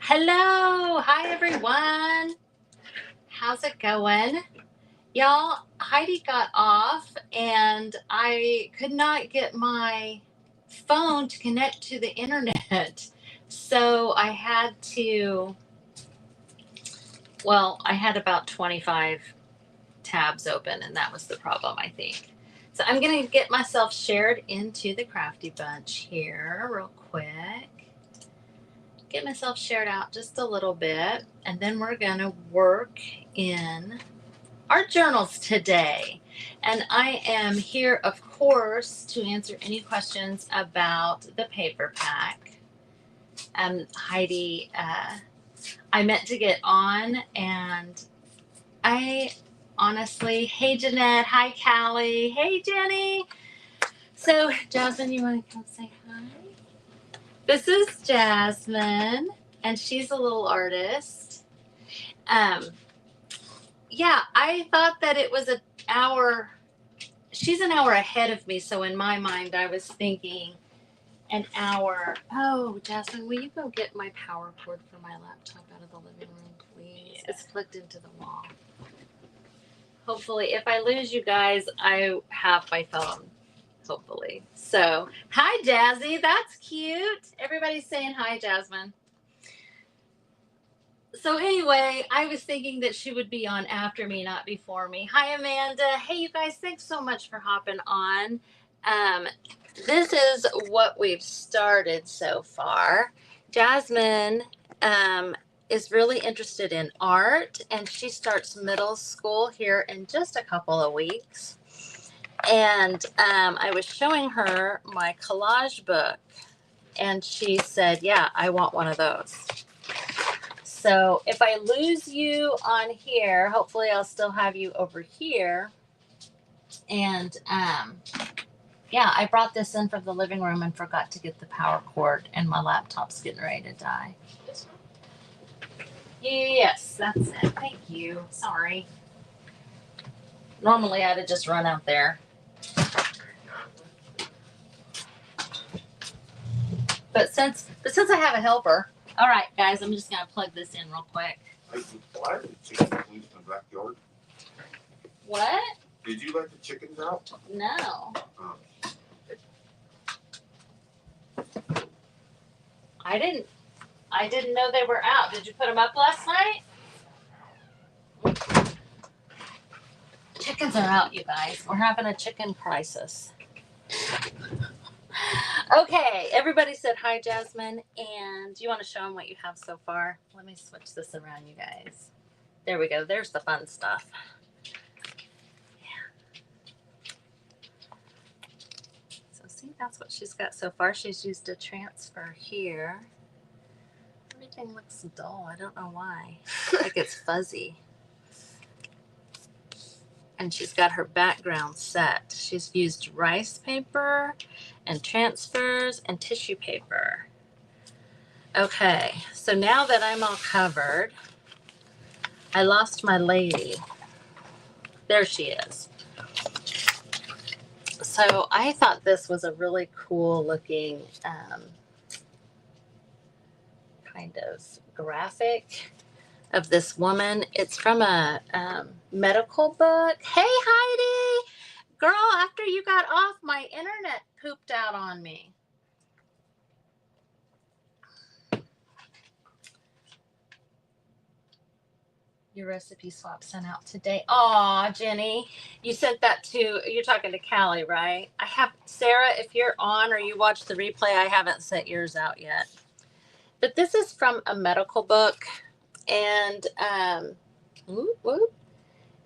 Hello, hi everyone. How's it going? Y'all, Heidi got off and I could not get my phone to connect to the internet. So I had to, I had about 25 tabs open and that was the problem, I think. So I'm going to get myself shared into the Crafty Bunch here real quick. Get myself shared out just a little bit, and then we're going to work in our journals today. And I am here, of course, to answer any questions about the paper pack. Heidi, I meant to get on, and I honestly, hey Jeanette, hi Callie, hey Jenny. So, Jasmine, you want to come say hi? This is Jasmine, and she's a little artist. Yeah, I thought that it was an hour. She's an hour ahead of me, so in my mind, I was thinking an hour. Oh, Jasmine, will you go get my power cord for my laptop out of the living room, please? Yeah. It's plugged into the wall. Hopefully, if I lose you guys, I have my phone. Hopefully. So, hi, Jazzy. That's cute. Everybody's saying hi, Jasmine. So anyway, I was thinking that she would be on after me, not before me. Hi, Amanda. Hey, you guys, thanks so much for hopping on. This is what we've started so far. Jasmine is really interested in art, and she starts middle school here in just a couple of weeks. And I was showing her my collage book, and she said, yeah, I want one of those. So if I lose you on here, hopefully I'll still have you over here. And yeah, I brought this in from the living room and forgot to get the power cord, and my laptop's getting ready to die. Yes, that's it. Thank you. Sorry. Normally I'd have just run out there. But since I have a helper, all right, guys, I'm just gonna plug this in real quick. Why are the chickens loose in the backyard? What? Did you let the chickens out? No. I didn't know they were out. Did you put them up last night? Chickens are out, you guys. We're having a chicken crisis. Okay, everybody said hi, Jasmine. And you want to show them what you have so far? Let me switch this around, you guys. There we go. There's the fun stuff. Yeah. So see, that's what she's got so far. She's used a transfer here. Everything looks dull. I don't know why. Like it's fuzzy. And she's got her background set. She's used rice paper and transfers and tissue paper. Okay, so now that I'm all covered, I lost my lady. There she is. So I thought this was a really cool looking kind of graphic of this woman. It's from a medical book. Hey, Heidi! Girl, after you got off, my internet pooped out on me. Your recipe swap sent out today. Aw, Jenny. You sent that to, you're talking to Callie, right? I have, Sarah, if you're on or you watch the replay, I haven't sent yours out yet. But this is from a medical book. And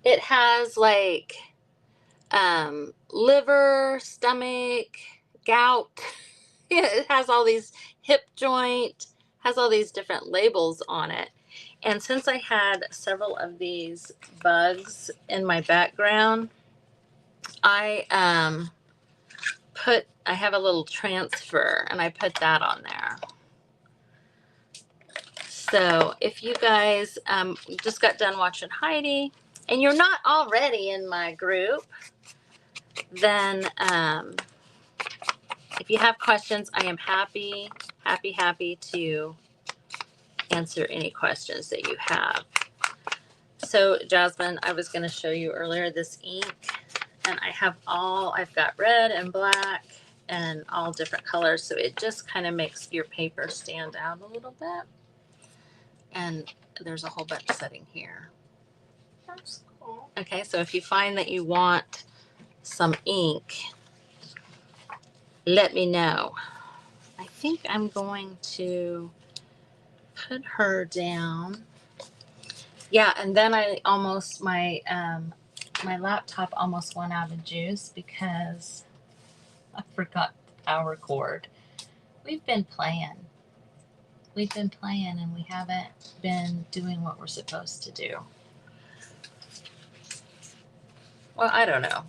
it has like liver, stomach, gout. It has all these hip joint, has all these different labels on it. And since I had several of these bugs in my background, I have a little transfer and I put that on there. So if you guys just got done watching Heidi and you're not already in my group, then if you have questions, I am happy to answer any questions that you have. So Jasmine, I was going to show you earlier this ink, and I've got red and black and all different colors. So it just kind of makes your paper stand out a little bit. And there's a whole bunch sitting here. That's cool. Okay, so if you find that you want some ink, let me know. I think I'm going to put her down. Yeah, and then my laptop almost went out of juice because I forgot the power cord. We've been playing and we haven't been doing what we're supposed to do. Well, I don't know.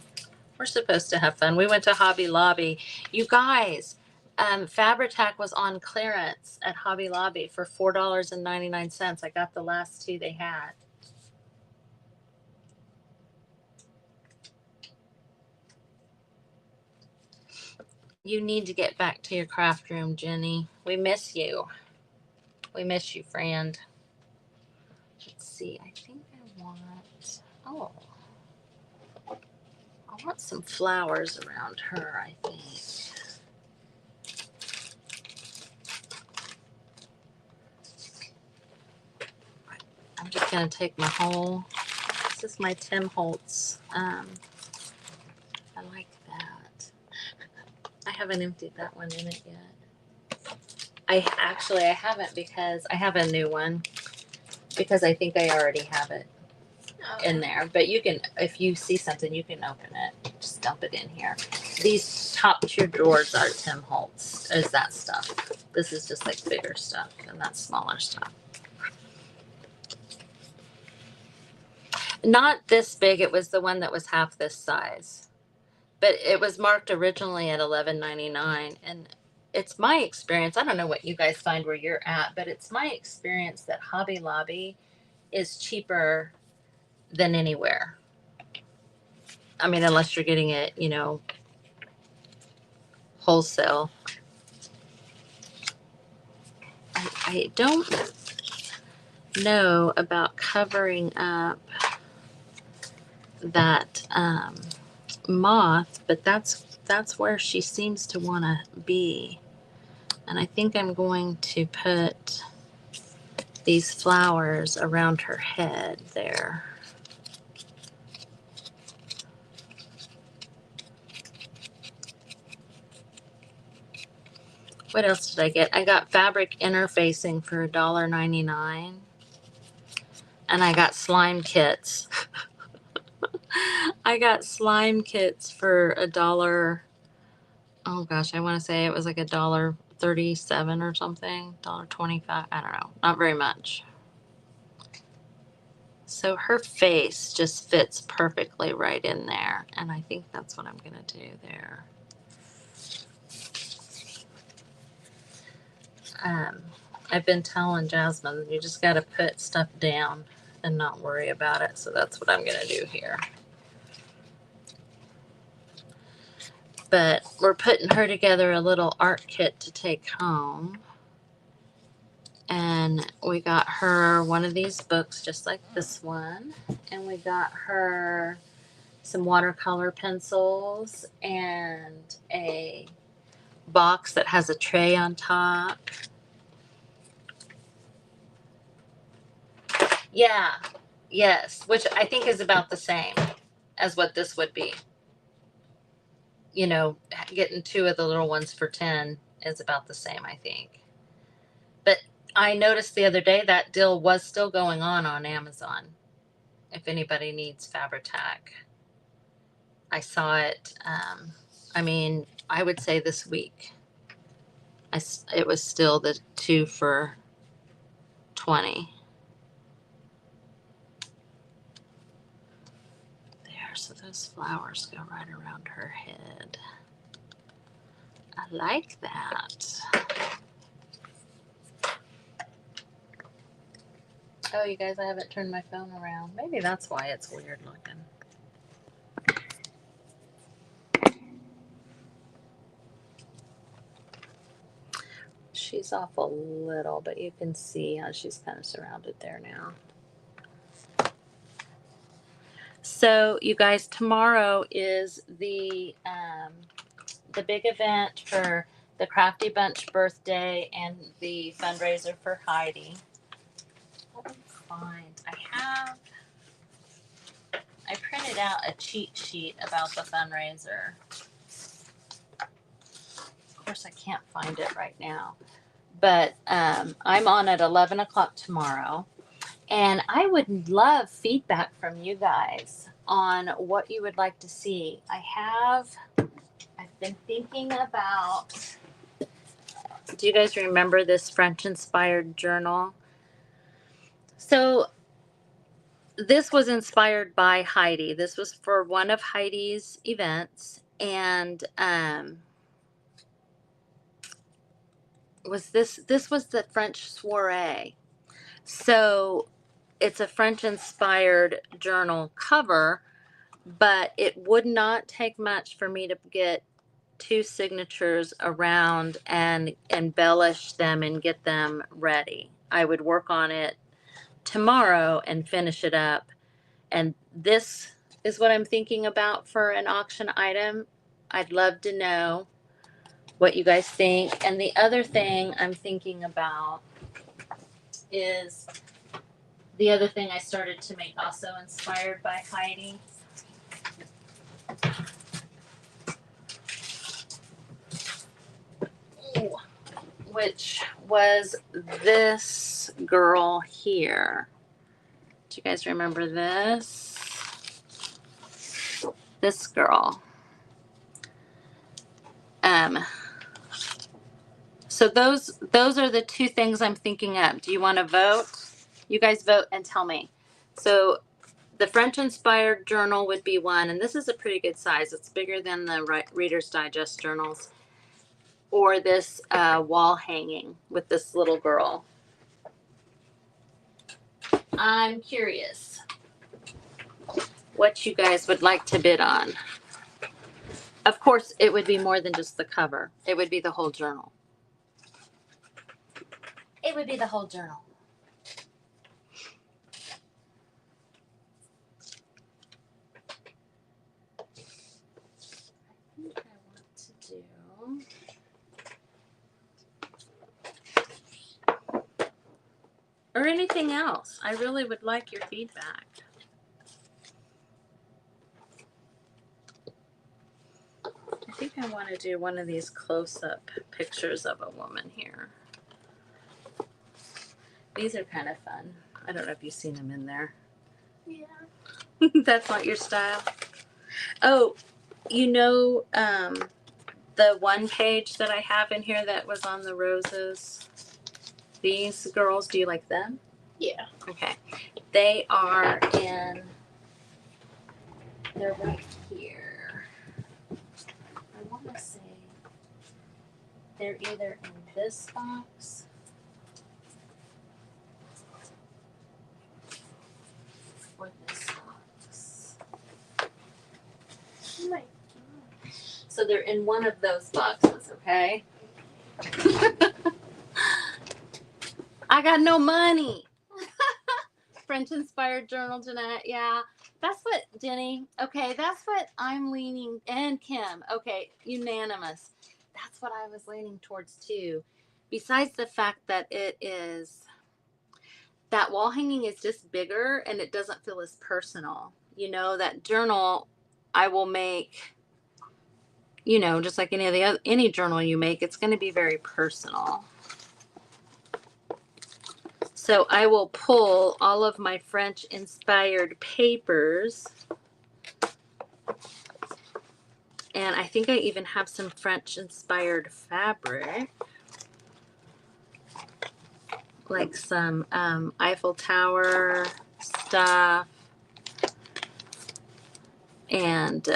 We're supposed to have fun. We went to Hobby Lobby. You guys, Fabri-Tac was on clearance at Hobby Lobby for $4.99. I got the last two they had. You need to get back to your craft room, Jenny. We miss you. We miss you, friend. Let's see. I think I want some flowers around her, I think. I'm just going to take my whole, this is my Tim Holtz. I like that. I haven't emptied that one in it yet. I haven't because I have a new one because I think I already have it in there. But you can, if you see something, you can open it. Just dump it in here. These top two drawers are Tim Holtz. Is that stuff? This is just like bigger stuff, and that's smaller stuff. Not this big. It was the one that was half this size, but it was marked originally at $11.99. And it's my experience. I don't know what you guys find where you're at, but it's my experience that Hobby Lobby is cheaper than anywhere. I mean, unless you're getting it, wholesale. I don't know about covering up that moth, but that's where she seems to want to be. And I think I'm going to put these flowers around her head there. What else did I get? I got fabric interfacing for $1.99. And I got slime kits. I got slime kits for $1. Oh gosh, I want to say it was like $1.37 or something. $1.25. I don't know. Not very much. So her face just fits perfectly right in there. And I think that's what I'm going to do there. I've been telling Jasmine, you just got to put stuff down and not worry about it. So that's what I'm going to do here. But we're putting her together a little art kit to take home. And we got her one of these books just like this one. And we got her some watercolor pencils and a box that has a tray on top. Yeah, yes, which I think is about the same as what this would be. Getting two of the little ones for $10 is about the same, I think. But I noticed the other day that deal was still going on Amazon. If anybody needs Fabri-Tac, I saw it. I would say this week. It was still the 2 for $20. There, so those flowers go right around her head. I like that. Oh, you guys, I haven't turned my phone around. Maybe that's why it's weird looking. She's this off a little, but you can see how she's kind of surrounded there now. So you guys, tomorrow is the big event for the Crafty Bunch birthday and the fundraiser for Heidi. Let me find. I printed out a cheat sheet about the fundraiser. Of course, I can't find it right now, but I'm on at 11 o'clock tomorrow, and I would love feedback from you guys on what you would like to see. I've been thinking about, do you guys remember this French-inspired journal? So this was inspired by Heidi. This was for one of Heidi's events, and this was the French soiree. So it's a French-inspired journal cover, but it would not take much for me to get 2 signatures around and embellish them and get them ready. I would work on it tomorrow and finish it up. And this is what I'm thinking about for an auction item. I'd love to know what you guys think. And the other thing I'm thinking about is the other thing I started to make, also inspired by Heidi. Which was this girl here. Do you guys remember this? This girl. So those are the 2 things I'm thinking of. Do you want to vote? You guys vote and tell me. So the French-inspired journal would be one, and this is a pretty good size. It's bigger than the Reader's Digest journals. Or this wall hanging with this little girl. I'm curious what you guys would like to bid on. Of course, it would be more than just the cover. It would be the whole journal. It would be the whole journal. I think I want to do... or anything else. I really would like your feedback. I think I want to do one of these close-up pictures of a woman here. These are kind of fun. I don't know if you've seen them in there. Yeah. That's not your style? Oh, you know the one page that I have in here that was on the roses? These girls, do you like them? Yeah. Okay. They are in, they're right here. I want to say they're either in this box or this box. Oh my God. So they're in one of those boxes, okay? I got no money. French-inspired journal, Jeanette. Yeah, that's what, Jenny. Okay, that's what I'm leaning, and Kim. Okay, unanimous. That's what I was leaning towards too. Besides the fact that it is, that wall hanging is just bigger and it doesn't feel as personal. You know, that journal I will make, you know, just like any journal you make, it's going to be very personal. So I will pull all of my French inspired papers. And I think I even have some French inspired fabric. Like some Eiffel Tower stuff. And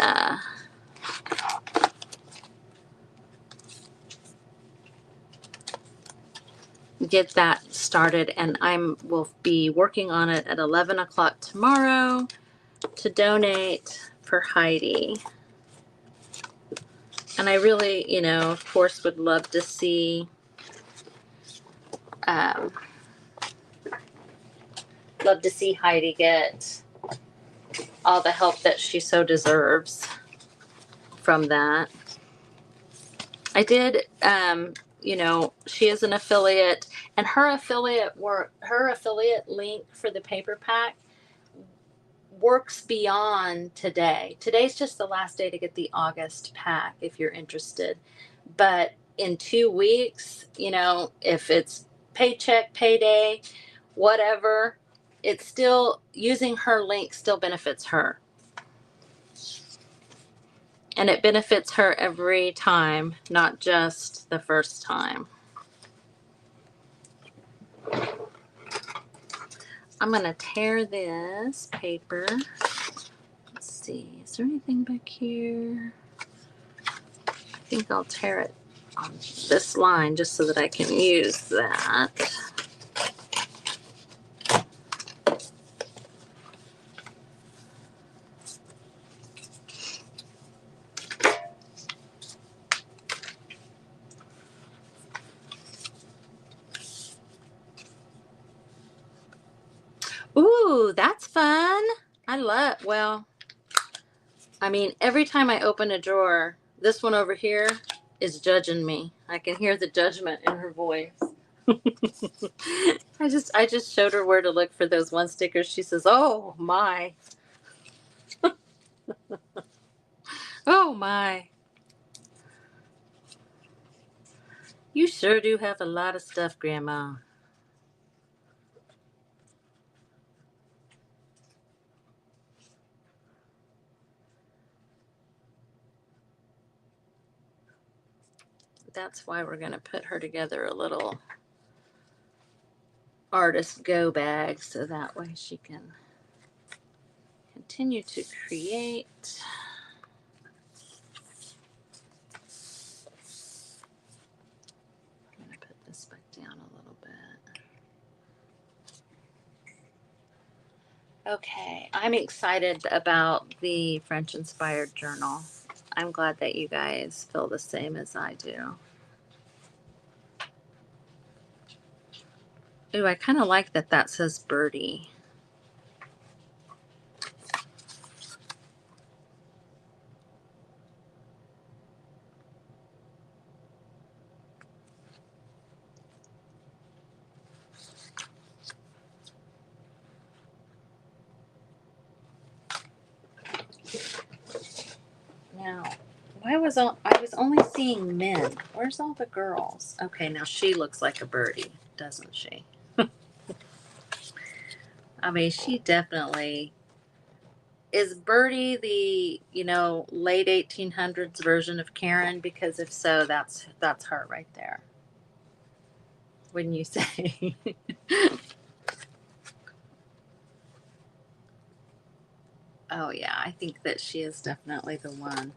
get that started, and will be working on it at 11 o'clock tomorrow to donate for Heidi. And I really, you know, of course, would love to see Um, love to see Heidi get all the help that she so deserves from that. I did, you know, she is an affiliate, and her affiliate link for the paper pack works beyond today. Today's just the last day to get the August pack if you're interested. But in 2 weeks, you know, if it's paycheck, payday, whatever, it's still using her link still benefits her. And it benefits her every time, not just the first time. I'm going to tear this paper. Let's see. Is there anything back here? I think I'll tear it on this line just so that I can use that. Ooh, that's fun. Well, I mean, every time I open a drawer, this one over here is judging me. I can hear the judgment in her voice. I just showed her where to look for those one stickers. She says, "Oh my." Oh my. You sure do have a lot of stuff, Grandma. That's why we're going to put her together a little artist go bag so that way she can continue to create. I'm going to put this back down a little bit. Okay, I'm excited about the French inspired journal. I'm glad that you guys feel the same as I do. Ooh, I kind of like that says birdie. Now, I was only seeing men. Where's all the girls? Okay, now she looks like a birdie, doesn't she? I mean, she definitely is. Birdie the, you know, late 1800s version of Karen? Because if so, that's her right there. Wouldn't you say? Oh yeah, I think that she is definitely the one.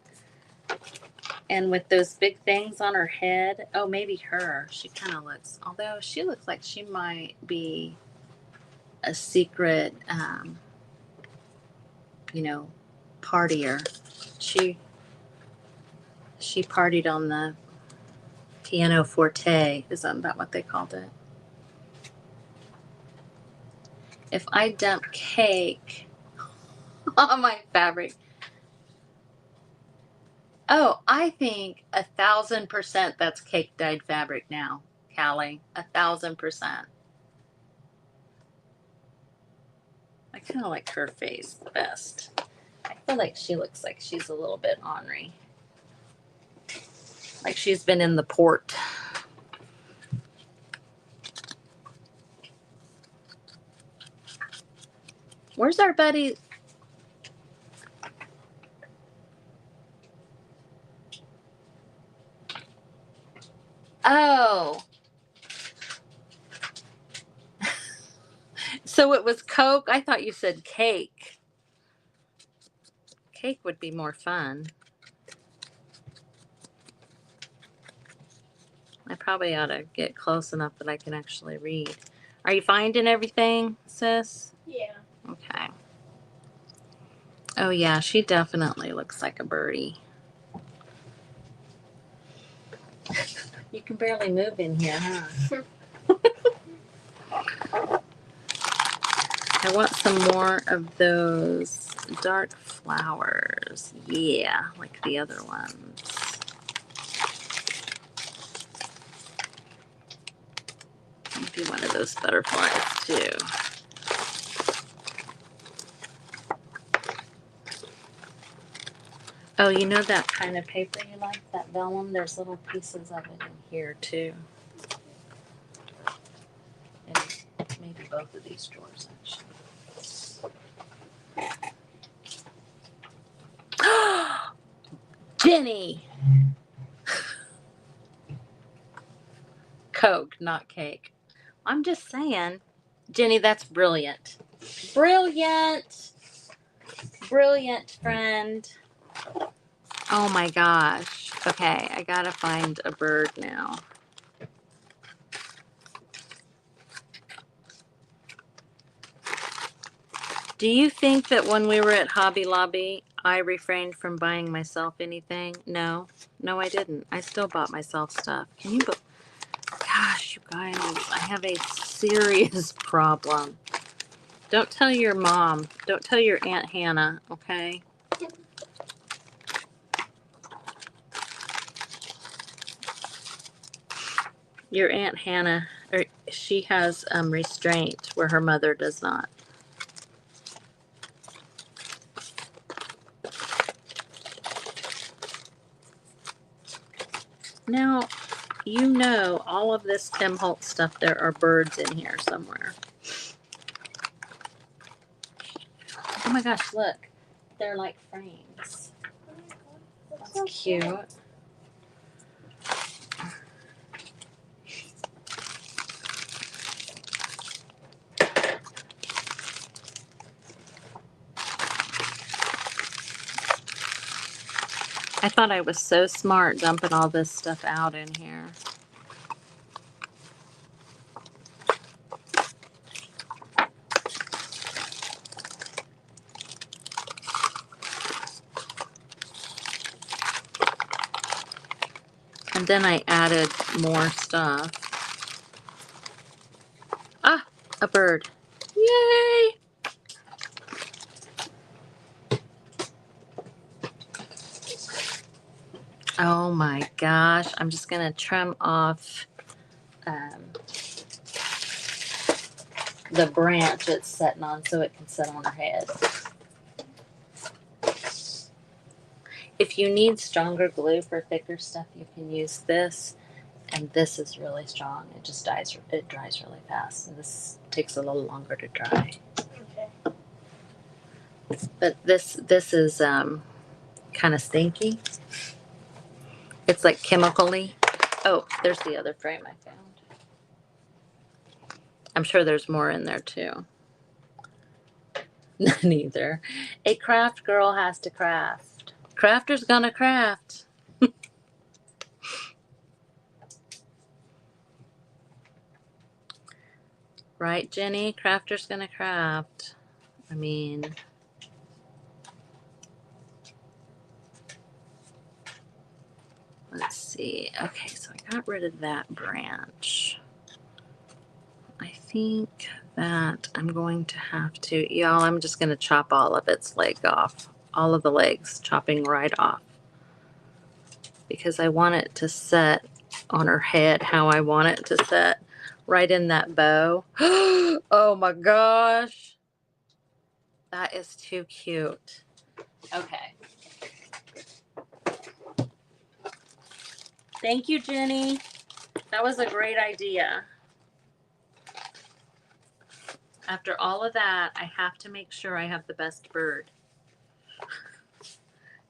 And with those big things on her head, oh, maybe her. She kind of looks, although she looks like she might be a secret, you know, partier. She partied on the piano forte. Isn't that what they called it? If I dump cake on my fabric, oh, I think 1,000% that's cake dyed fabric now, Callie. 1,000%. I kind of like her face the best. I feel like she looks like she's a little bit ornery. Like she's been in the port. Where's our buddy? Oh. So it was Coke? I thought you said cake. Cake would be more fun. I probably ought to get close enough that I can actually read. Are you finding everything, sis? Yeah. Okay. Oh, yeah, she definitely looks like a birdie. You can barely move in here, huh? I want some more of those dark flowers. Yeah, like the other ones. Maybe one of those butterflies too. Oh, you know that kind of paper you like, that vellum? There's little pieces of it in here too. And maybe both of these drawers actually. Jenny! Coke, not cake. I'm just saying. Jenny, that's brilliant. Brilliant! Brilliant, friend. Oh my gosh. Okay, I gotta find a bird now. Do you think that when we were at Hobby Lobby, I refrained from buying myself anything? No. No, I didn't. I still bought myself stuff. Can you Gosh, you guys, I have a serious problem. Don't tell your mom. Don't tell your Aunt Hannah, okay? Your Aunt Hannah, she has restraint where her mother does not. Now, you know all of this Tim Holtz stuff, there are birds in here somewhere. Oh my gosh, look. They're like frames. That's cute. I thought I was so smart dumping all this stuff out in here. And then I added more stuff. Ah, a bird. Yay! Oh my gosh, I'm just gonna trim off the branch it's sitting on so it can sit on her head. If you need stronger glue for thicker stuff, you can use this. And this is really strong. It just dries really fast. And this takes a little longer to dry. Okay. But this is kind of stinky. It's like chemically. Oh, there's the other frame I found. I'm sure there's more in there too. Neither. A craft girl has to craft. Crafter's gonna craft. Right, Jenny? Crafter's gonna craft. I mean, let's see. Okay, so I got rid of that branch. I think that I'm going to have to, y'all, I'm just going to chop all of its leg off. All of the legs, chopping right off. Because I want it to set on her head how I want it to set. Right in that bow. Oh my gosh. That is too cute. Okay. Thank you, Jenny. That was a great idea. After all of that, I have to make sure I have the best bird.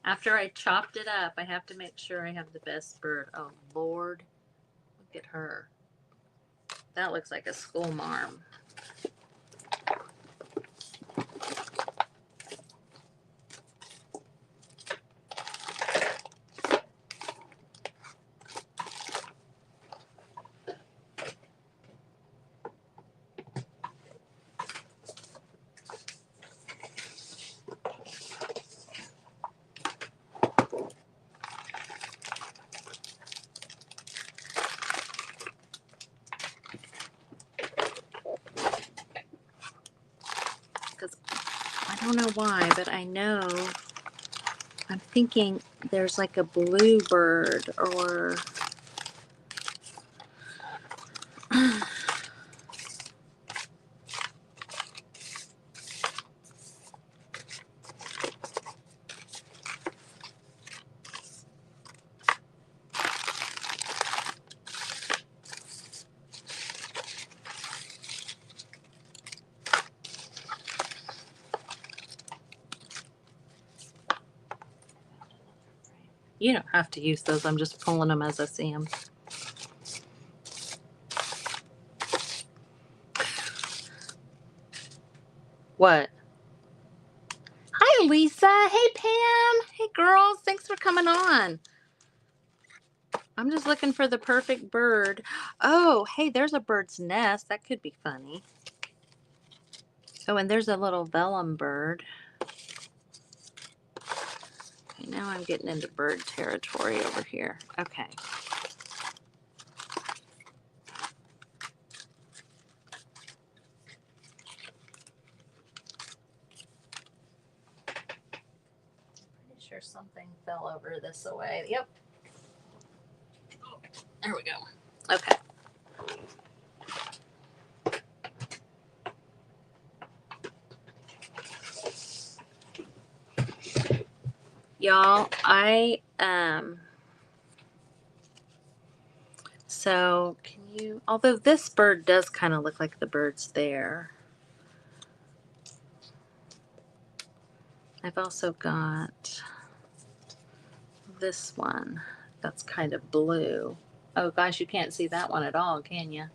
After I chopped it up, I have to make sure I have the best bird. Oh, Lord. Look at her. That looks like a school marm. don't know why, but I know I'm thinking there's like a bluebird or you don't have to use those. I'm just pulling them as I see them. What? Hi, Lisa. Hey, Pam. Hey, girls. Thanks for coming on. I'm just looking for the perfect bird. Oh, hey, there's a bird's nest. That could be funny. Oh, and there's a little vellum bird. Okay, now I'm getting into bird territory over here. Okay. Pretty sure something fell over this away. Yep. There we go. Okay. Y'all, so can you, although this bird does kind of look like the birds there. I've also got this one that's kind of blue. Oh gosh, you can't see that one at all, can you?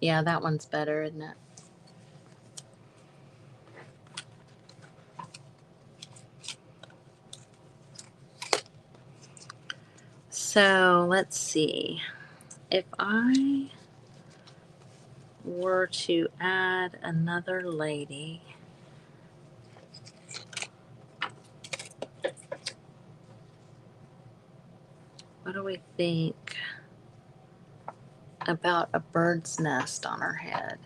Yeah, that one's better, isn't it? So let's see. If I were to add another lady, what do we think about a bird's nest on her head?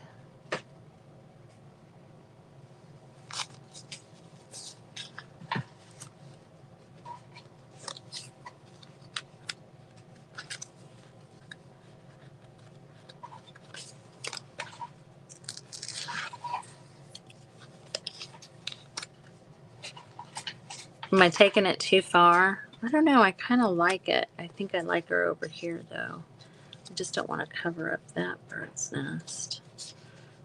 Am I taking it too far? I don't know. I kind of like it. I think I like her over here, though. I just don't want to cover up that bird's nest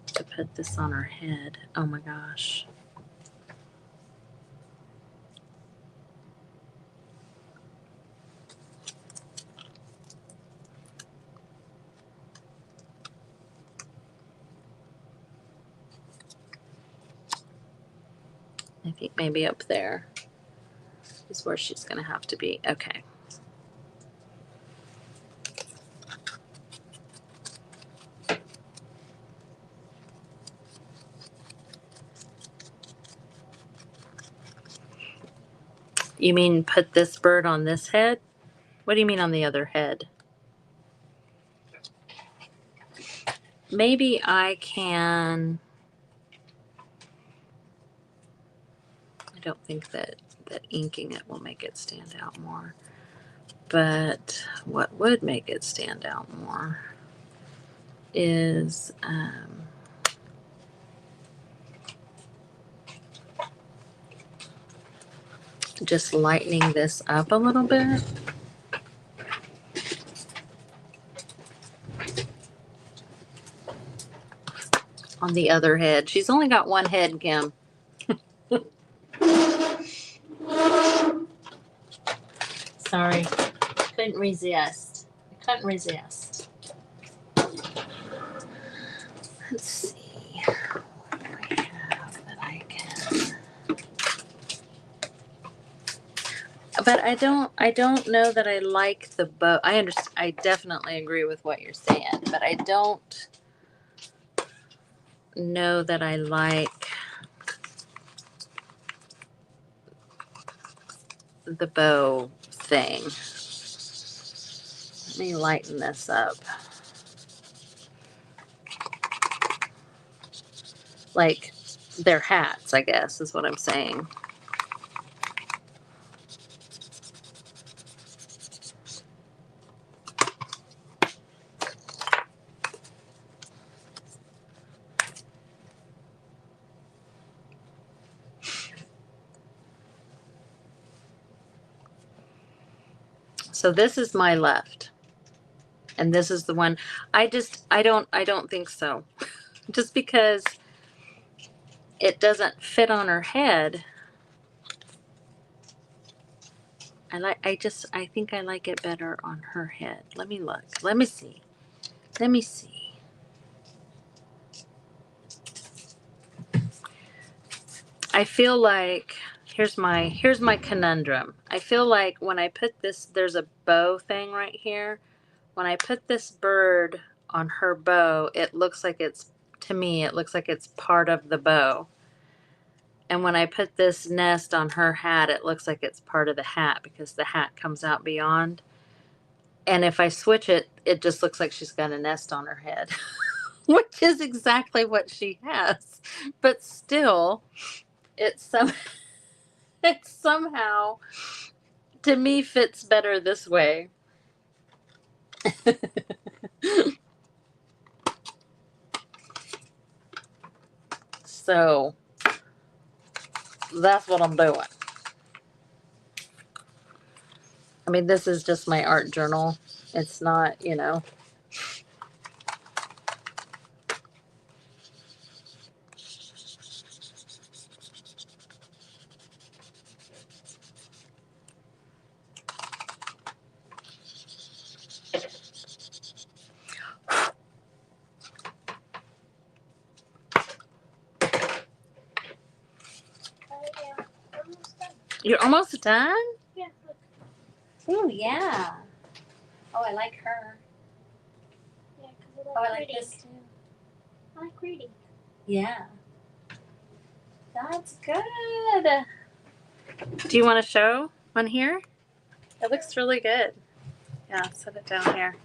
to put this on her head. Oh my gosh. I think maybe up there is where she's going to have to be. Okay. You mean put this bird on this head? What do you mean on the other head? Maybe I can. I don't think that inking it will make it stand out more. But what would make it stand out more is just lightening this up a little bit. On the other head. She's only got one head, Kim. Sorry. Couldn't resist. I couldn't resist. Let's see. What do I have that I can? But I don't know that I like the bow. I definitely agree with what you're saying, but I don't know that I like the bow thing. Let me lighten this up. Like their hats, I guess, is what I'm saying. So this is my left. And this is the one I don't think so. Just because it doesn't fit on her head. I think I like it better on her head. Let me look. Let me see. Let me see. I feel like here's my conundrum. I feel like when I put this, there's a bow thing right here. When I put this bird on her bow, it looks like it's, to me, it looks like it's part of the bow. And when I put this nest on her hat, it looks like it's part of the hat because the hat comes out beyond. And if I switch it, it just looks like she's got a nest on her head, which is exactly what she has. But still, it's it somehow, to me, fits better this way. So that's what I'm doing. I mean, this is just my art journal. It's not, you know. Yeah, almost done. You're almost done? Yeah, look. Oh, yeah. Oh, I like her. Yeah, because Oh, I I like like reading. this too. I like reading. Yeah. That's good. Do you want to show on here? It looks really good. Yeah, set it down here.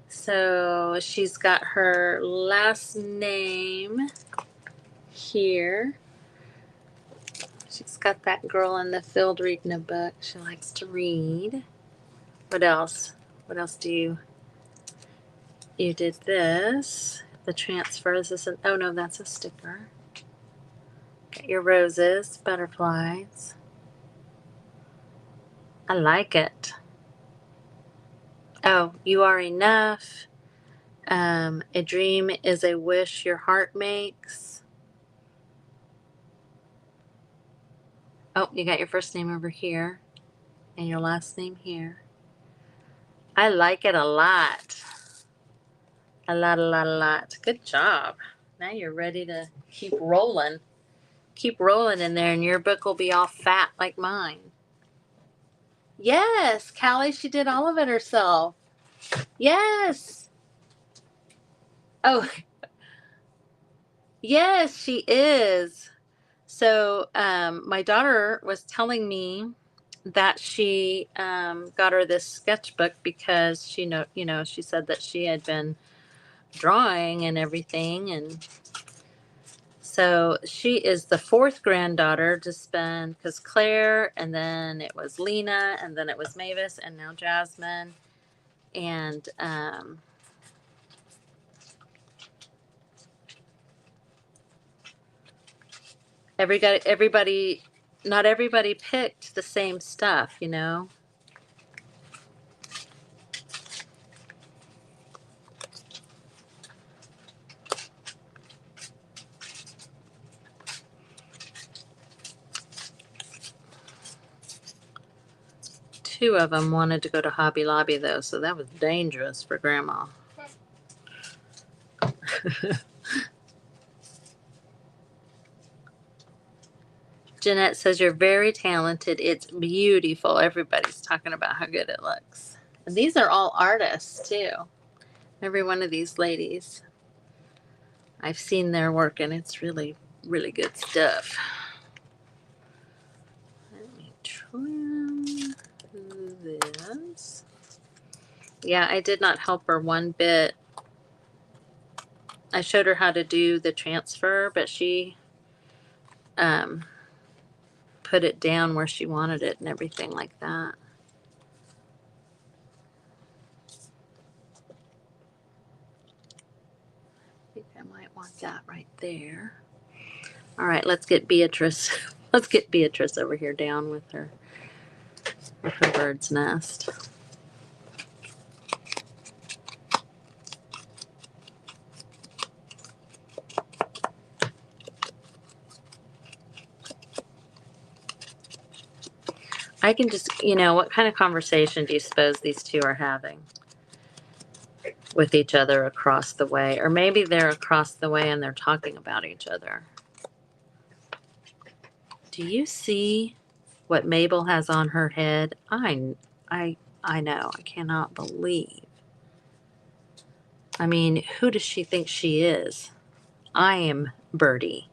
So she's got her last name here. She's got that girl in the field reading a book. She likes to read. What else? What else do you did this? The transfers. Oh no, that's a sticker. Got your roses, butterflies. I like it. Oh, you are enough. A dream is a wish your heart makes. Oh, you got your first name over here and your last name here. I like it a lot. A lot, a lot, a lot. Good job. Now you're ready to keep rolling. Keep rolling in there and your book will be all fat like mine. Yes, Callie, she did all of it herself. Yes. Oh, yes, she is. So my daughter was telling me that she got her this sketchbook because she she said that she had been drawing and everything, and so she is the fourth granddaughter to spend, because Claire, and then it was Lena, and then it was Mavis, and now Jasmine, and everybody, not everybody picked the same stuff, you know. Two of them wanted to go to Hobby Lobby though, so that was dangerous for Grandma. Jeanette says you're very talented. It's beautiful. Everybody's talking about how good it looks. And these are all artists too. Every one of these ladies. I've seen their work and it's really, really good stuff. Let me try. trim this. Yeah, I did not help her one bit. I showed her how to do the transfer, but she put it down where she wanted it and everything like that. I think I might want that right there. All right, let's get Beatrice. Let's get Beatrice over here down with her bird's nest. I can just, what kind of conversation do you suppose these two are having with each other across the way? Or maybe they're across the way and they're talking about each other. Do you see what Mabel has on her head? I know. I cannot believe. I mean, who does she think she is? I am Birdie.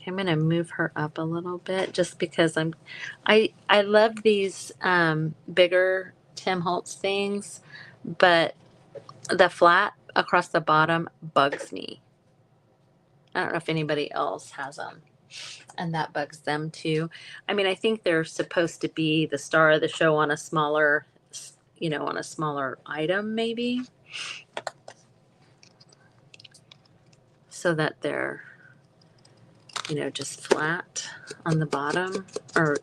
I'm going to move her up a little bit just because I love these bigger Tim Holtz things, but the flat across the bottom bugs me. I don't know if anybody else has them, and that bugs them too. I mean, I think they're supposed to be the star of the show on a smaller, on a smaller item maybe, so that they're just flat on the bottom, or,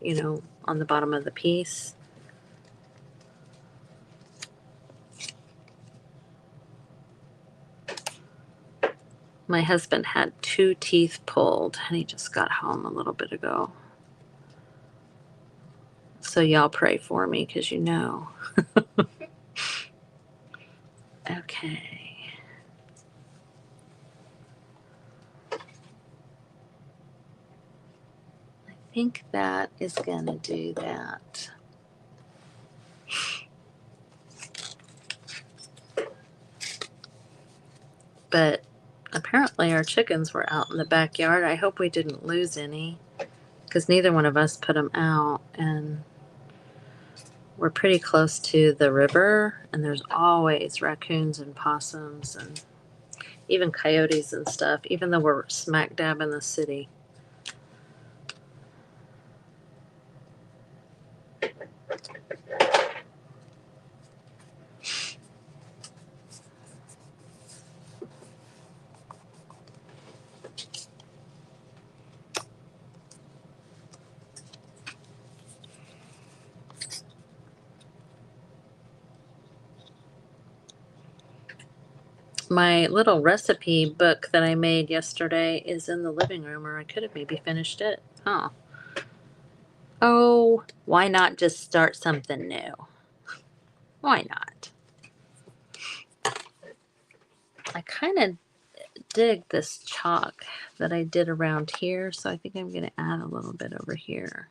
on the bottom of the piece. My husband had 2 teeth pulled, and he just got home a little bit ago. So y'all pray for me, because Okay. I think that is going to do that. But apparently our chickens were out in the backyard. I hope we didn't lose any, because neither one of us put them out. And we're pretty close to the river, and there's always raccoons and possums and even coyotes and stuff, even though we're smack dab in the city. My little recipe book that I made yesterday is in the living room, or I could have maybe finished it. Huh. Oh, why not just start something new? Why not? I kind of dig this chalk that I did around here, so I think I'm going to add a little bit over here.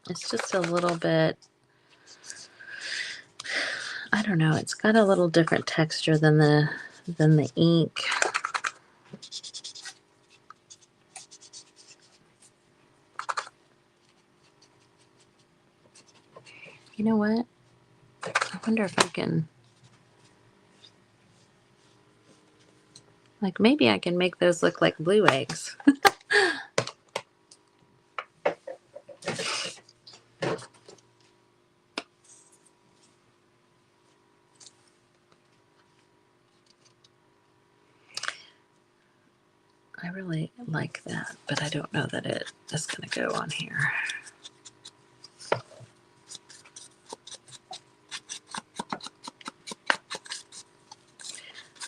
It's just a little bit, I don't know, it's got a little different texture than the ink. You know what? I wonder if I can, maybe I can make those look like blue eggs. I really like that, but I don't know that it is going to go on here.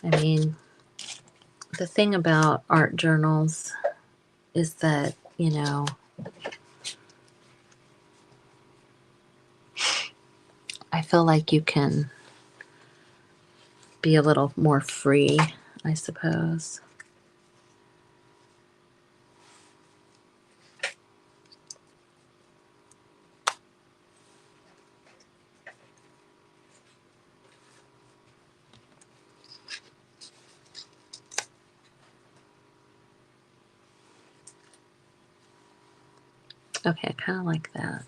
I mean, the thing about art journals is that, I feel like you can be a little more free, I suppose. Okay, I kind of like that.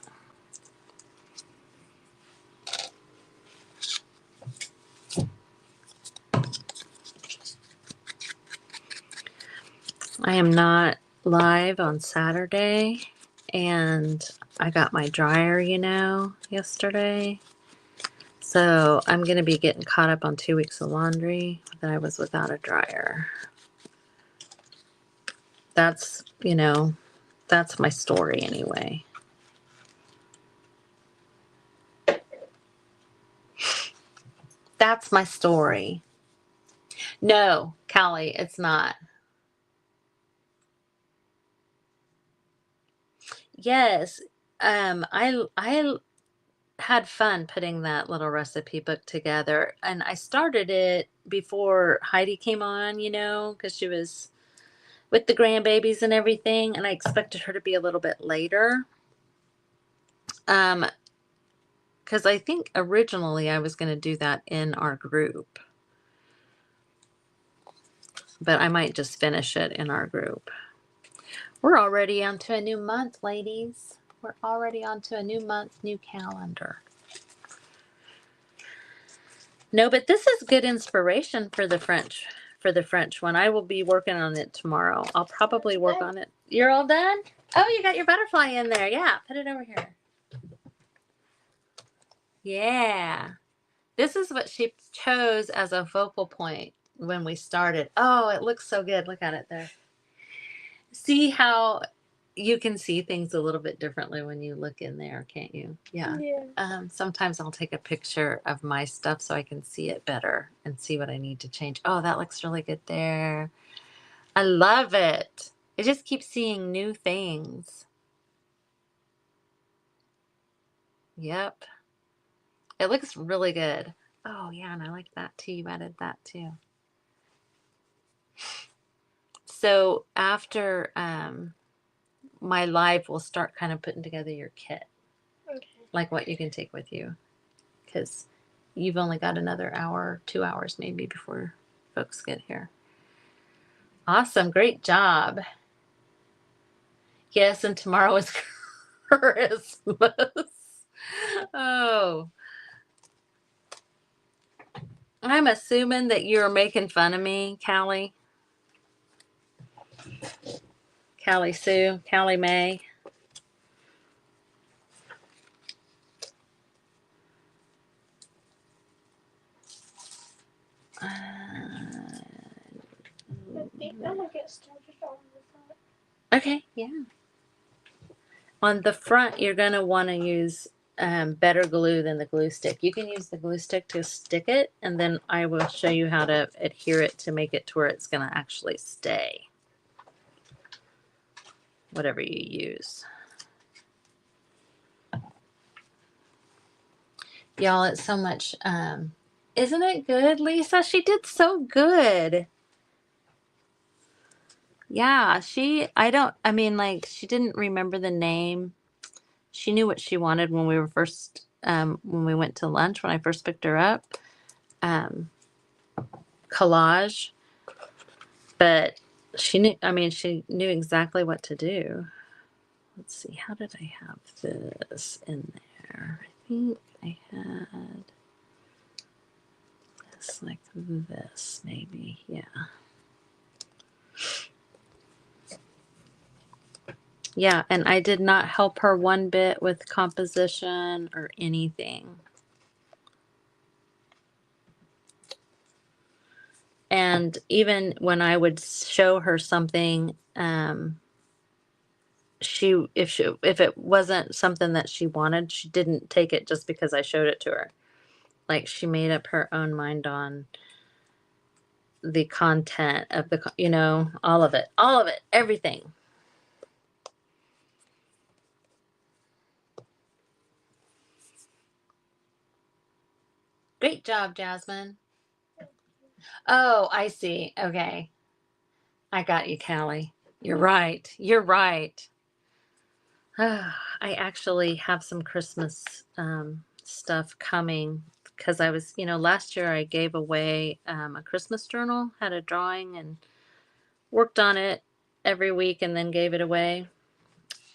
I am not live on Saturday, and I got my dryer, yesterday. So I'm going to be getting caught up on 2 weeks of laundry that I was without a dryer. That's, that's my story anyway. That's my story. No, Callie, it's not. Yes, I had fun putting that little recipe book together, and I started it before Heidi came on, because she was with the grandbabies and everything, and I expected her to be a little bit later. Because I think originally I was going to do that in our group, but I might just finish it in our group. We're already on to a new month, ladies. We're already on to a new month, new calendar. No, but this is good inspiration for the French one. I will be working on it tomorrow. I'll probably work on it. You're all done? Oh, you got your butterfly in there. Yeah, put it over here. Yeah. This is what she chose as a focal point when we started. Oh, it looks so good. Look at it there. See how you can see things a little bit differently when you look in there, can't you? Yeah. Sometimes I'll take a picture of my stuff so I can see it better and see what I need to change. Oh, that looks really good there. I love it. I just keep seeing new things. Yep. It looks really good. Oh, yeah, and I like that too. You added that too. So after my live, we'll start kind of putting together your kit. Okay. Like what you can take with you. Because you've only got another hour, 2 hours maybe before folks get here. Awesome. Great job. Yes, and tomorrow is Christmas. Oh. I'm assuming that you're making fun of me, Callie. Callie Sue, Callie May. I think I'm gonna get started on the front. Okay, yeah. On the front, you're going to want to use better glue than the glue stick. You can use the glue stick to stick it, and then I will show you how to adhere it to make it to where it's going to actually stay. Whatever you use. Y'all, it's so much. Isn't it good, Lisa? She did so good. Yeah, she didn't remember the name. She knew what she wanted when we were first, when we went to lunch, when I first picked her up. Collage. But she knew exactly what to do. Let's see, how did I have this in there? I think I had this like this, maybe. Yeah. Yeah, and I did not help her one bit with composition or anything. And even when I would show her something, if it wasn't something that she wanted, she didn't take it just because I showed it to her. Like, she made up her own mind on the content of all of it, everything. Great job, Jasmine. Oh, I see. Okay. I got you, Callie. You're right. You're right. I actually have some Christmas stuff coming because I was, last year I gave away a Christmas journal, had a drawing and worked on it every week and then gave it away.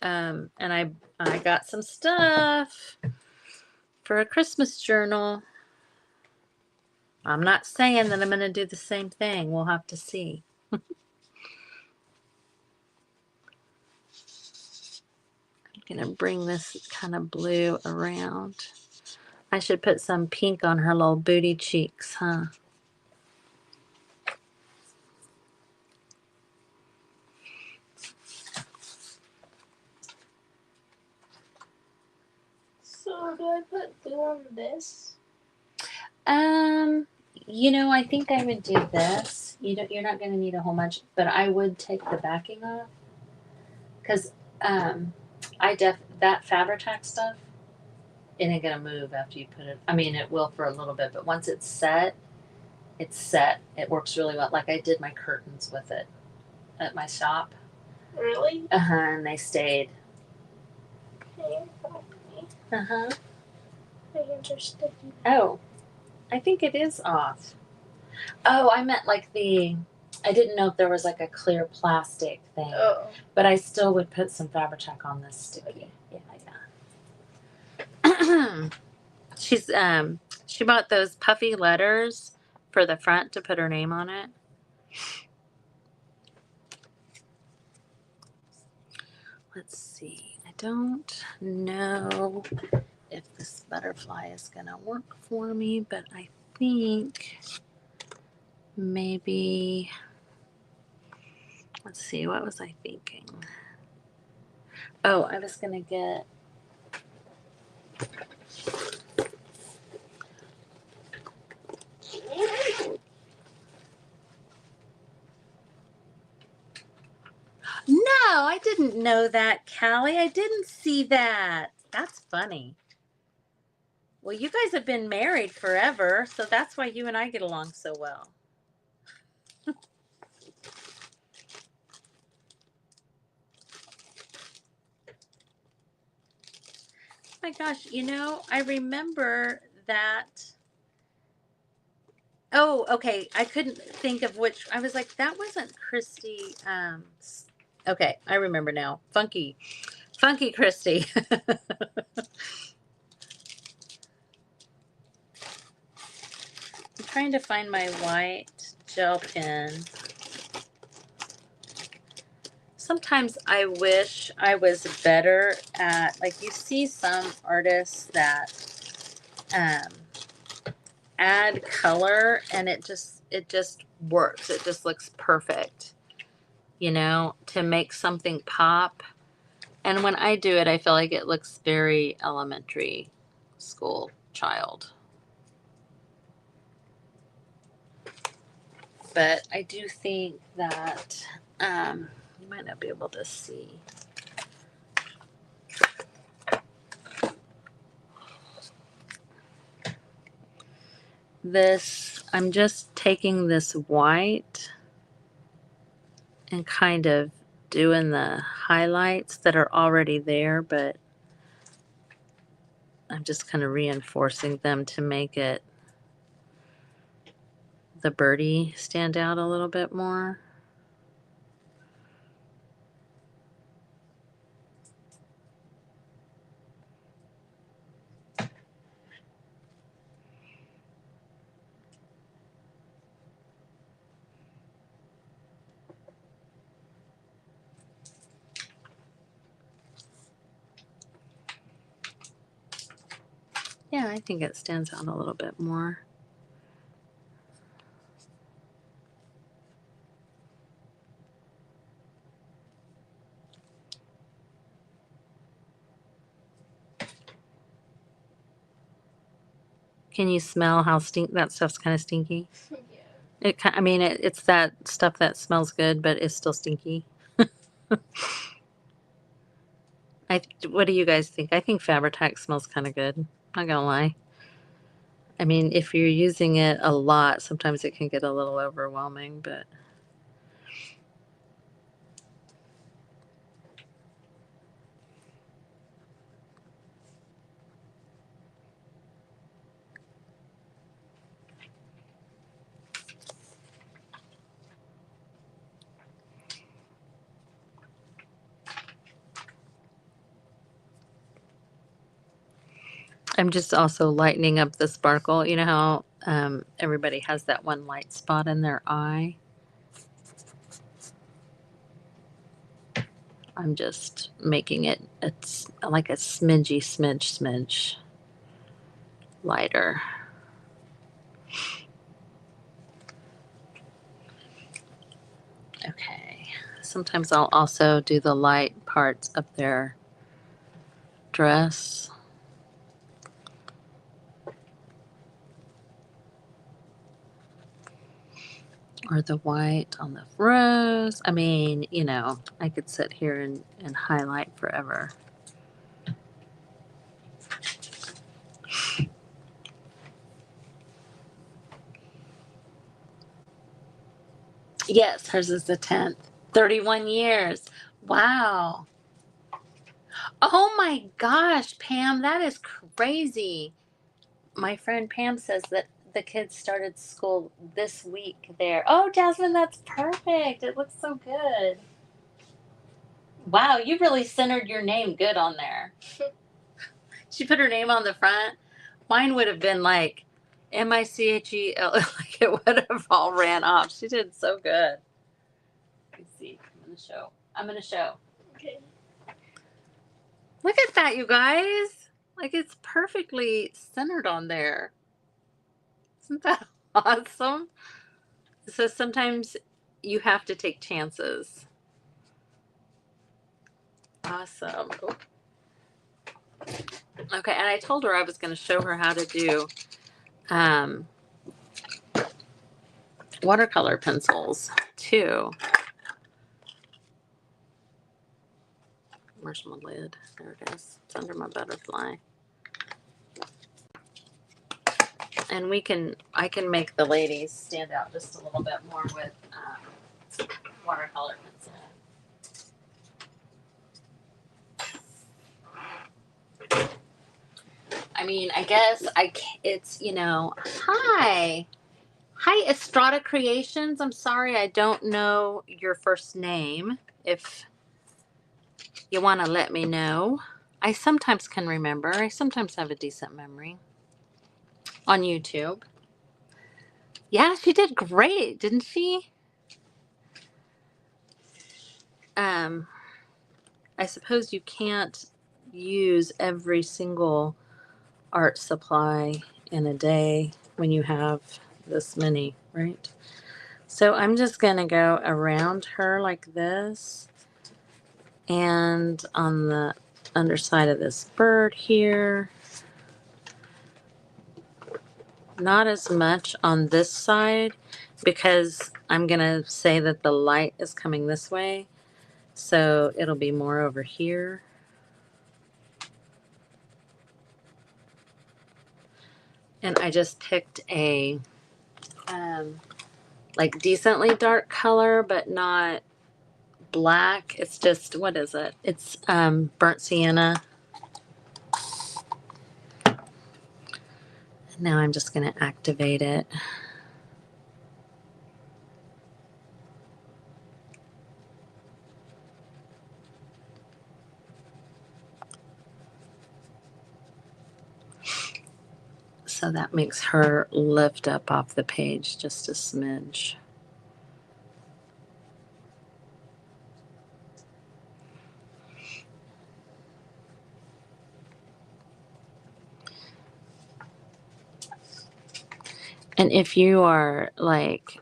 And I got some stuff for a Christmas journal. I'm not saying that I'm going to do the same thing. We'll have to see. I'm going to bring this kind of blue around. I should put some pink on her little booty cheeks, huh? So do I put glue on this? I think I would do this. You're not going to need a whole bunch, but I would take the backing off because that Fabri-Tac stuff, it ain't gonna move after you put it. I mean, it will for a little bit, but once it's set, it's set. It works really well. Like I did my curtains with it at my shop. Really? And they stayed. Hey, follow me. My hands are sticky. Oh, I think it is off. Oh, I meant like I didn't know if there was like a clear plastic thing. Oh. But I still would put some Fabri-Tac on this sticky. Yeah. She bought those puffy letters for the front to put her name on it. Let's see. I don't know if this butterfly is gonna work for me, but I think maybe, let's see, what was I thinking? Oh, I was gonna get No, I didn't know that, Callie. I didn't see that. That's funny. Well, you guys have been married forever, so that's why you and I get along so well. Oh my gosh, I remember that. Oh, okay. I couldn't think of which. I was like, that wasn't Christy. Okay, I remember now. Funky Christy. I'm trying to find my white gel pen. Sometimes I wish I was better at, like, you see some artists that add color and it just works. It just looks perfect, to make something pop. And when I do it, I feel like it looks very elementary school child. But I do think that you might not be able to see. I'm just taking this white and kind of doing the highlights that are already there, but I'm just kind of reinforcing them to make the birdie stand out a little bit more. Yeah, I think it stands out a little bit more. Can you smell how that stuff's kind of stinky? Yeah. It's that stuff that smells good, but it's still stinky. What do you guys think? I think Fabri-Tac smells kind of good. Not gonna lie. I mean, if you're using it a lot, sometimes it can get a little overwhelming, but. I'm just also lightening up the sparkle. You know how everybody has that one light spot in their eye? I'm just making it's like a smidge lighter. Okay. Sometimes I'll also do the light parts of their dress. Or the white on the rose. I mean, you know, I could sit here and highlight forever. Yes, hers is the 10th. 31 years. Wow. Oh my gosh, Pam, that is crazy. My friend Pam says that the kids started school this week there. Oh, Jasmine, that's perfect. It looks so good. Wow, you really centered your name good on there. She put her name on the front. Mine would have been like Michel. Like it would have all ran off. She did so good. Let's see. I'm gonna show. Okay. Look at that, you guys. Like it's perfectly centered on there. Isn't that awesome? So sometimes you have to take chances. Awesome. Oh. Okay, and I told her I was going to show her how to do watercolor pencils too. Where's my lid? There it is. It's under my butterfly. And I can make the ladies stand out just a little bit more with watercolor pencil. I mean, I guess it's, you know, hi, Estrada Creations. I'm sorry, I don't know your first name. If you want to let me know. I sometimes can remember. I sometimes have a decent memory. On YouTube. Yeah, she did great, didn't she? I suppose you can't use every single art supply in a day when you have this many, right? So I'm just going to go around her like this. And on the underside of this bird here. Not as much on this side because I'm going to say that the light is coming this way. So it'll be more over here. And I just picked a like decently dark color, but not black. It's just, what is it? It's burnt sienna. Now I'm just going to activate it. So that makes her lift up off the page just a smidge. And if you are like,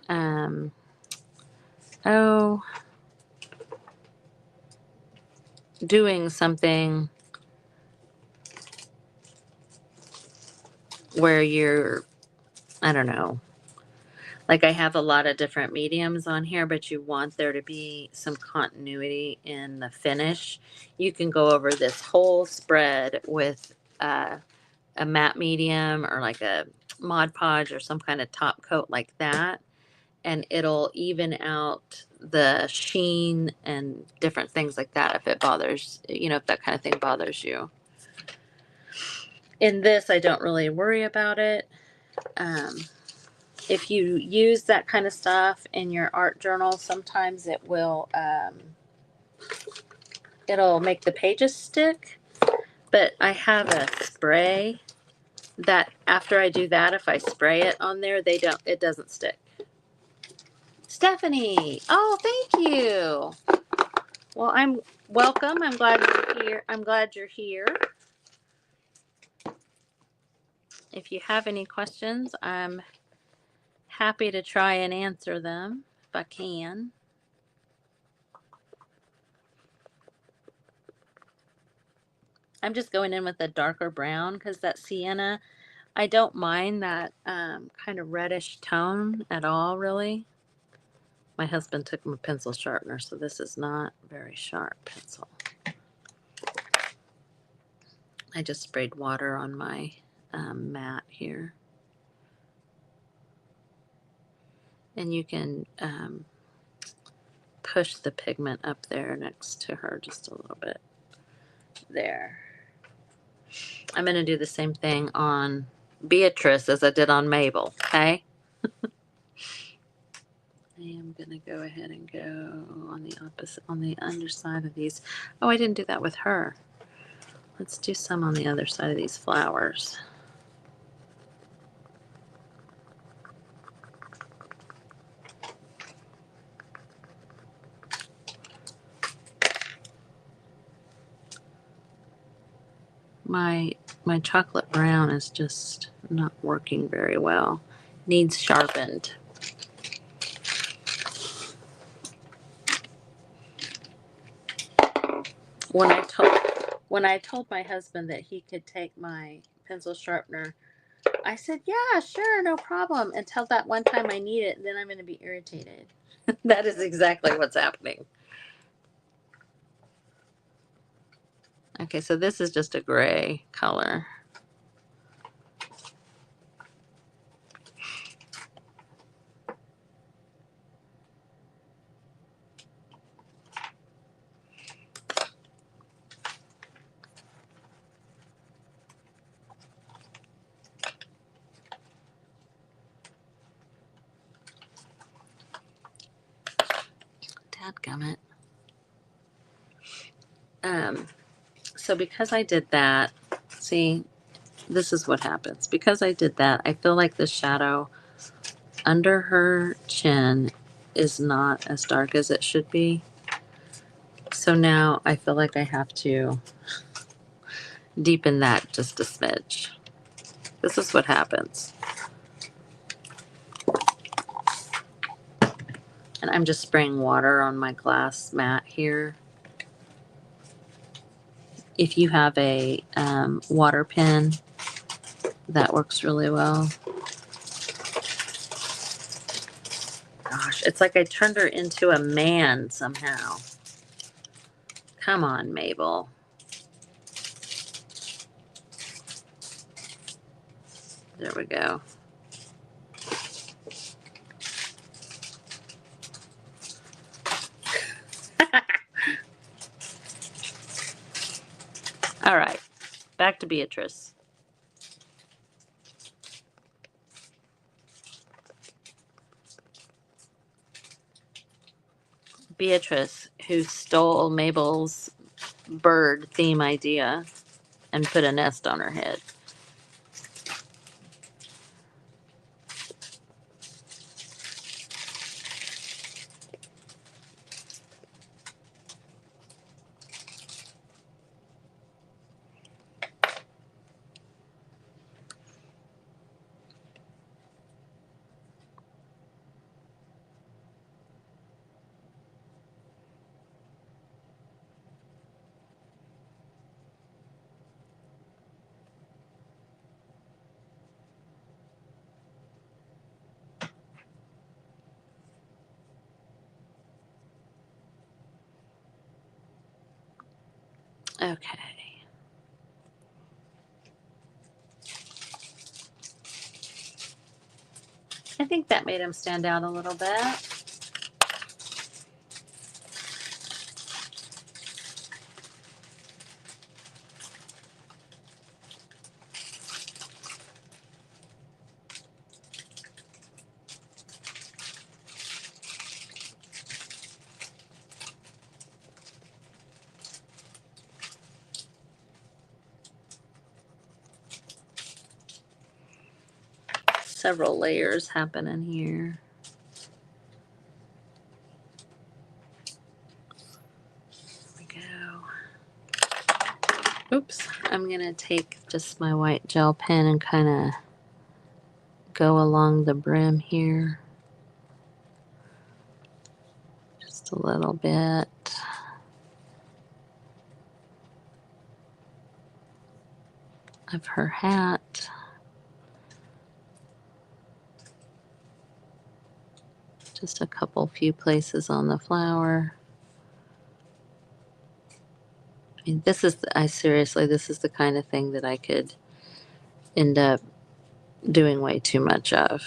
doing something where you're, I don't know, like I have a lot of different mediums on here, but you want there to be some continuity in the finish, you can go over this whole spread with a matte medium or like a Mod Podge or some kind of top coat like that. And it'll even out the sheen and different things like that if it bothers, you know, if that kind of thing bothers you. In this, I don't really worry about it. If you use that kind of stuff in your art journal, sometimes it will, it'll make the pages stick. But I have a spray that after I do that, if I spray it on there, it doesn't stick. Stephanie, oh, thank you. Well, welcome. I'm glad you're here. I'm glad you're here. If you have any questions, I'm happy to try and answer them if I can. I'm just going in with a darker brown because that sienna, I don't mind that kind of reddish tone at all, really. My husband took my pencil sharpener, so this is not very sharp pencil. I just sprayed water on my mat here. And you can push the pigment up there next to her just a little bit. There. I'm going to do the same thing on Beatrice as I did on Mabel, okay? I am going to go ahead and go on the opposite, on the underside of these. Oh, I didn't do that with her. Let's do some on the other side of these flowers. My chocolate brown is just not working very well. Needs sharpened. When I told my husband that he could take my pencil sharpener, I said, "Yeah, sure, no problem." Until that one time I need it, and then I'm going to be irritated. That is exactly what's happening. Okay, so this is just a gray color. Dadgummit. So because I did that, see, this is what happens. Because I did that, I feel like the shadow under her chin is not as dark as it should be. So now I feel like I have to deepen that just a smidge. This is what happens. And I'm just spraying water on my glass mat here. If you have a water pen, that works really well. Gosh, it's like I turned her into a man somehow. Come on, Mabel. There we go. All right, back to Beatrice. Beatrice, who stole Mabel's bird theme idea and put a nest on her head. Okay. I think that made him stand out a little bit. several layers happening here. There we go. Oops, I'm gonna take just my white gel pen and kind of go along the brim here. Just a little bit. Of her hat. Just a few places on the flower. I mean, this is the kind of thing that I could end up doing way too much of.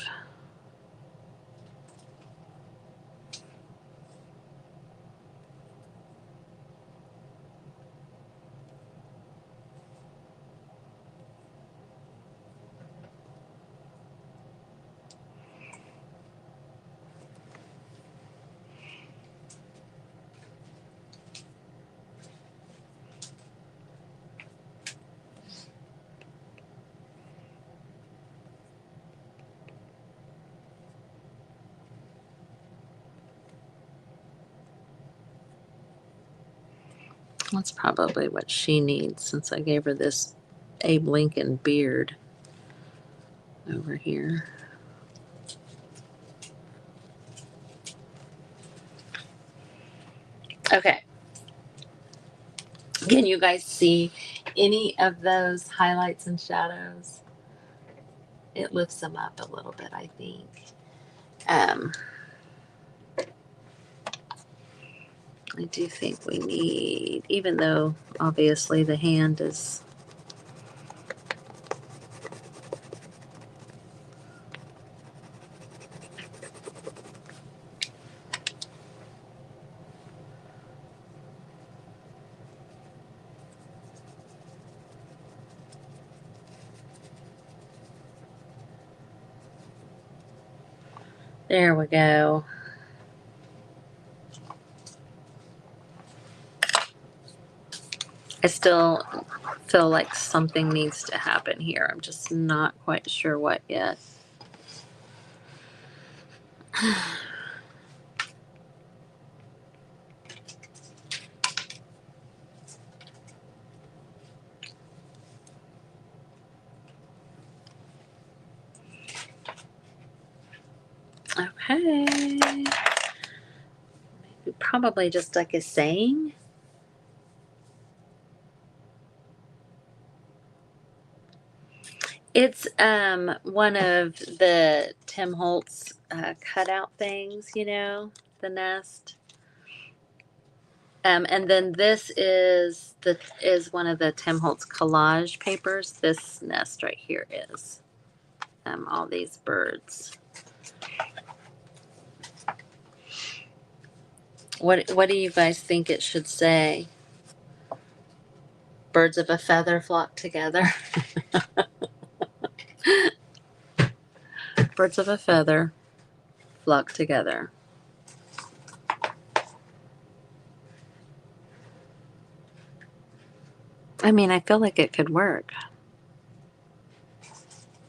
That's probably what she needs since I gave her this Abe Lincoln beard over here. Okay. Can you guys see any of those highlights and shadows? It lifts them up a little bit, I think. I do think we need, even though obviously the hand is there we go. I still feel like something needs to happen here. I'm just not quite sure what yet. Okay. Maybe probably just like a saying. It's one of the Tim Holtz cutout things, you know, the nest. And then this is one of the Tim Holtz collage papers. This nest right here is all these birds. What do you guys think it should say? Birds of a feather flock together. Birds of a feather flock together. I mean, I feel like it could work.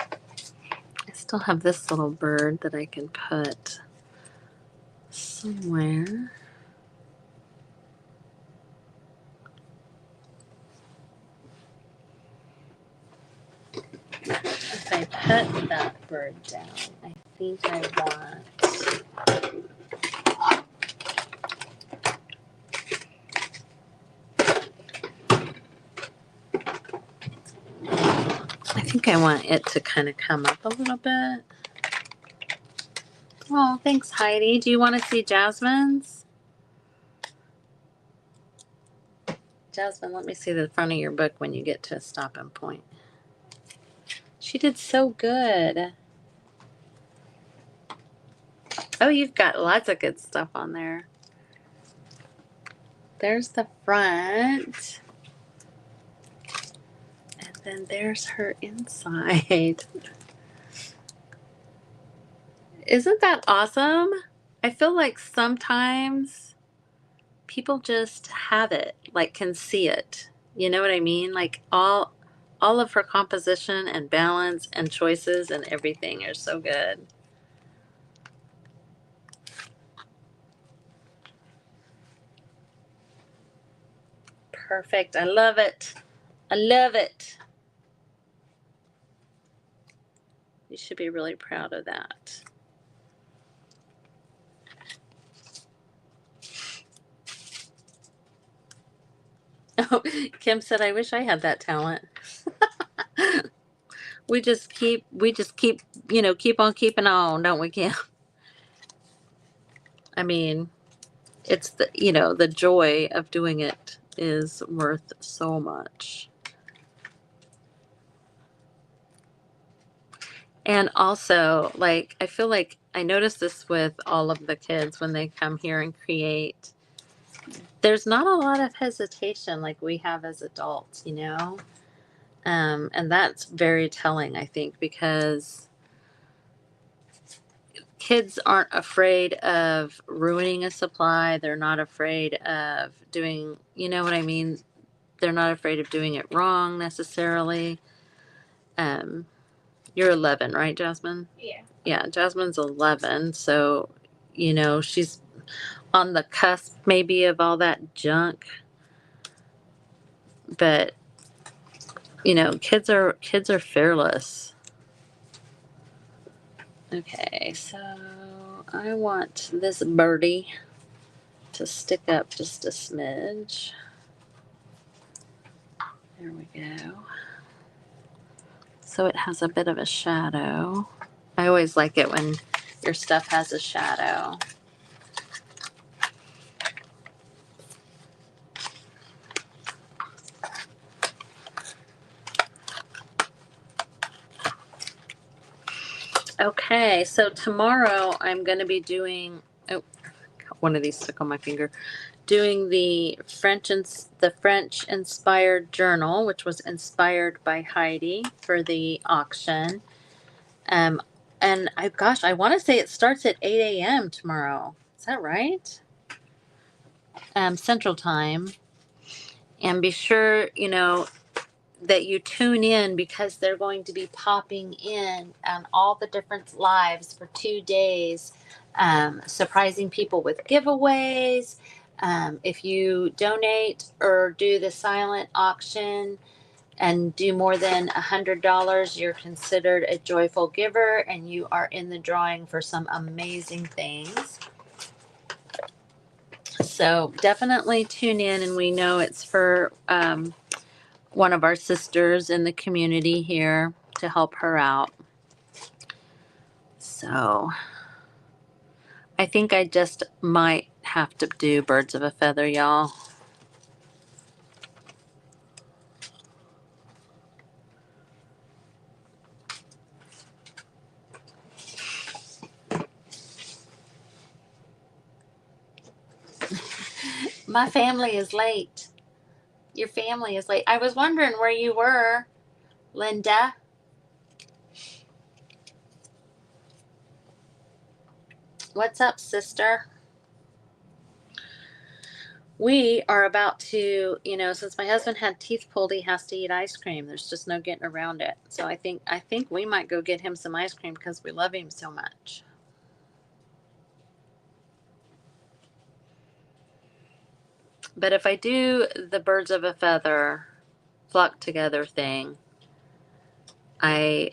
I still have this little bird that I can put somewhere. If I put that bird down, I think I want... I think I want it to kind of come up a little bit. Oh, thanks, Heidi. Do you want to see Jasmine's? Jasmine, let me see the front of your book when you get to a stopping point. She did so good. Oh, you've got lots of good stuff on there. There's the front. And then there's her inside. Isn't that awesome? I feel like sometimes people just have it, like can see it. You know what I mean? Like all all of her composition and balance and choices and everything are so good. Perfect. I love it. I love it. You should be really proud of that. Oh, Kim said, I wish I had that talent. we just keep, keep on keeping on, don't we, Kim? I mean, it's the joy of doing it is worth so much. And also, like, I feel like I notice this with all of the kids when they come here and create. There's not a lot of hesitation like we have as adults, and that's very telling, I think, because kids aren't afraid of ruining a supply. They're not afraid of doing, you know what I mean? They're not afraid of doing it wrong necessarily. You're 11, right, Jasmine? Yeah. Yeah, Jasmine's 11, so she's on the cusp maybe of all that junk. But kids are fearless. Okay, so I want this birdie to stick up just a smidge. There we go. So it has a bit of a shadow. I always like it when your stuff has a shadow. Okay, so tomorrow I'm going to be doing, oh, one of these stuck on my finger, doing the French inspired journal, which was inspired by Heidi for the auction. And I want to say it starts at 8 a.m. tomorrow. Is that right? Central Time. And be sure, that you tune in because they're going to be popping in on all the different lives for 2 days, surprising people with giveaways. If you donate or do the silent auction and do more than $100, you're considered a joyful giver and you are in the drawing for some amazing things. So definitely tune in, and we know it's for one of our sisters in the community here to help her out. So I think I just might have to do birds of a feather, y'all. My family is late. Your family is late. I was wondering where you were, Linda. What's up, sister? We are about to, since my husband had teeth pulled, he has to eat ice cream. There's just no getting around it. So I think we might go get him some ice cream because we love him so much. But if I do the birds of a feather flock together thing, I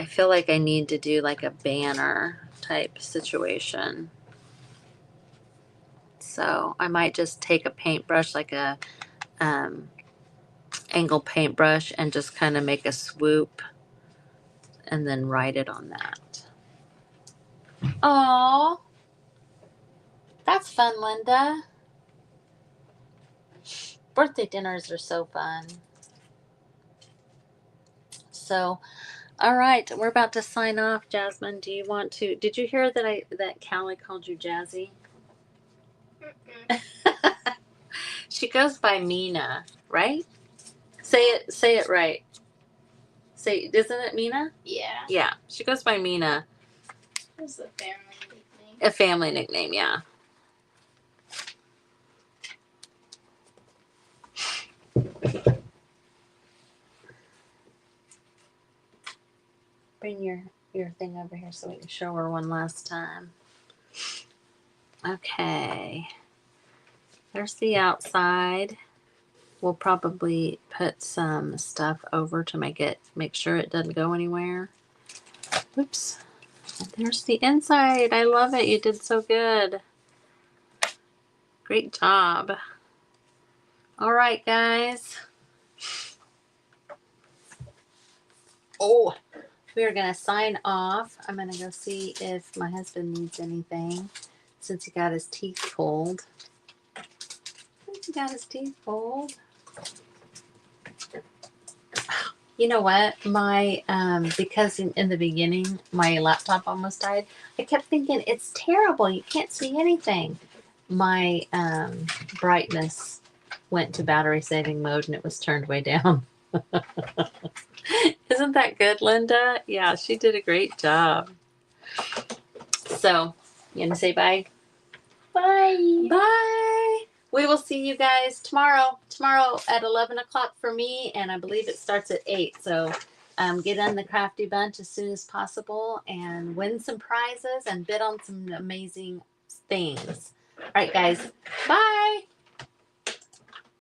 feel like I need to do like a banner type situation. So I might just take a paintbrush, like a angle paintbrush, and just kind of make a swoop and then write it on that. Oh, that's fun, Linda. Birthday dinners are so fun. So, all right, we're about to sign off. Jasmine, did you hear that Callie called you Jazzy? She goes by Mina, right? Say it right. Isn't it Mina? Yeah. Yeah, she goes by Mina. It's a family nickname. A family nickname, yeah. bring your thing over here so we can show her one last time. Okay. There's the outside. We'll probably put some stuff over to make sure it doesn't go anywhere. Oops. And there's the inside. I love it. You did so good. Great job. All right, guys. Oh, we are going to sign off. I'm going to go see if my husband needs anything since he got his teeth pulled. You know what? My because in the beginning my laptop almost died. I kept thinking it's terrible. You can't see anything. My brightness went to battery saving mode and it was turned way down. Isn't that good, Linda? Yeah, she did a great job. So, you gonna say bye? Bye. Bye. We will see you guys tomorrow. Tomorrow at 11 o'clock for me, and I believe it starts at 8. So get on the Crafty Bunch as soon as possible and win some prizes and bid on some amazing things. All right, guys. Bye.